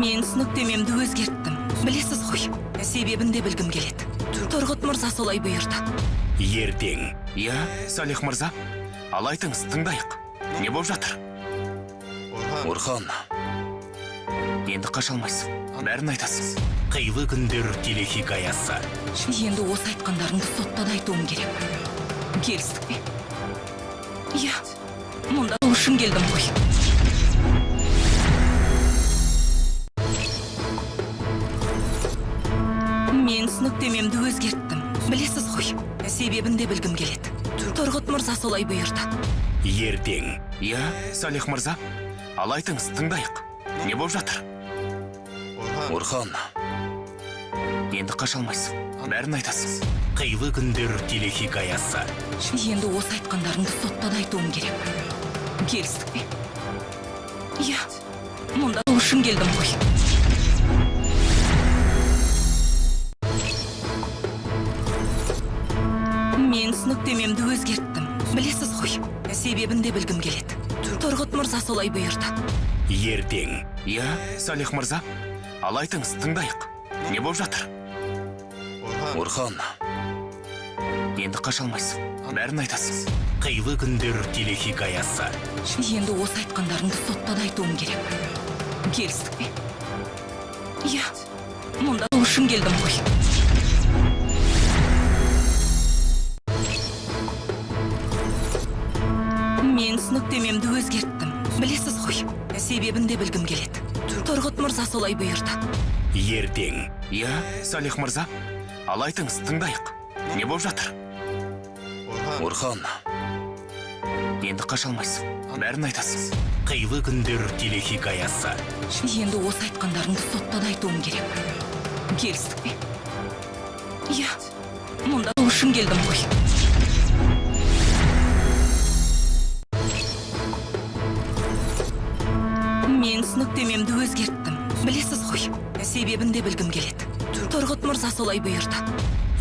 Мен түсініктемемді өзгерттім. Білесіз ғой, себебін де білгім келеді. Тұрғыт мырза солай бұйырды. Ертең. Я, Салих мырза, ал айтыңыз, тыңдайық. Не болып жатыр? Орхан, енді қаша алмайсың. Бәрін айтасың. Қилы күндер телехикаясы. Енді осы айтқандарыңды сотта да айтуым керек. Келістік пе? Я, мұнда сол үшін келдім ғой. Мен түсініктемемді өзгерттім. Білесіз ғой, себебін де білгім келеді. Тұрғыт мырза солай бұйырды. Ертең. Я, Салих мырза, ал айтыңыз, тыңдайық. Не болып жатыр? Орхан, енді қаша алмайсың. Бәрін айтасың. Қилы күндер телехикаясы. Енді осы айтқандарыңды сотта да айтуым керек. Келістік пе? Я, мұнда сол үшін келдім ғой. Мен түсініктемемді өзгерттім. Білесіз ғой, себебін де білгім келеді. Тұрғыт мырза солай бұйырды. Ертең. Я, Салих мырза, ал айтыңыз, тыңдайық. Не болып жатыр? Орхан, енді қаша алмайсың. Бәрін айтасың. Қилы күндер телехикаясы. Енді осы айтқандарыңды сотта да айтуым керек. Келістік пе? Я, мұнда сол үшін келдім ғой. Мен түсініктемемді өзгерттім. Білесіз ғой, себебін де білгім келеді. Тұрғыт мырза солай бұйырды. Ертең. Я, Салих мырза, ал айтыңыз, тыңдайық. Не болып жатыр? Орхан, енді қаша алмайсың. Бәрін айтасың. Қилы күндер телехикаясы. Енді осы айтқандарыңды сотта да айтуым керек. Келістік пе? Я, мұнда сол үшін келдім ғой. Мен түсініктемемді өзгерттім. Білесіз ғой, себебін де білгім келеді. Тұрғыт мырза солай бұйырды.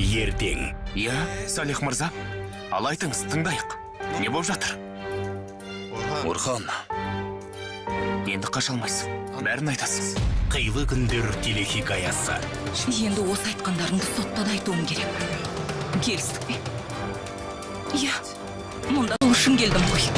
Ертең. Я, Салих мырза, ал айтыңыз, тыңдайық. Не болып жатыр? Орхан, енді қаша алмайсың. Бәрін айтасың. Қилы күндер телехикаясы. Енді осы айтқандарыңды сотта да айтуым керек. Келістік пе? Я, мұнда сол үшін келдім ғой.